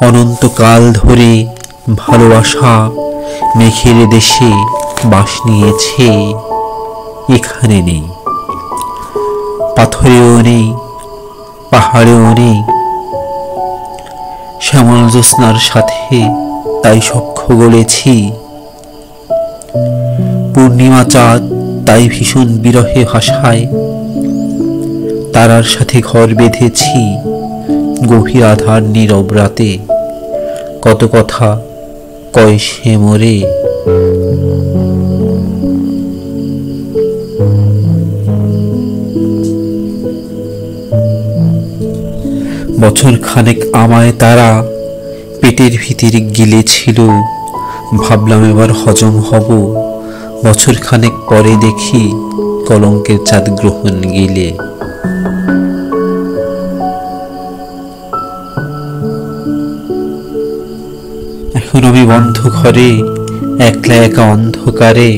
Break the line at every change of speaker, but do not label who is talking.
অনন্তকাল ধরে ভালোবাসা মেঘের দেশে বাস নিয়েছে, এখানে নেই, পাথরেও নেই, পাহাড়েও নেই। শ্যামল জ্যোৎস্নার সাথে তাই সখ্য গড়েছি, পূর্ণিমা চাঁদ তাই ভীষণ বিরহে ভাষায়, তারার সাথে ঘর বেঁধেছি গভীর আধার নীরব রাতে। কত কথা কয় সে মোরে, বছর খানেক আমায় তারা পেটের ভিতরে গিলেছিল, ভাবলাম এবার হজম হব, বছর খানেক পরে দেখি কলঙ্কের চাঁদ গ্রহণ গিলে। এখন আমি বন্ধ ঘরে একলা একা অন্ধকারে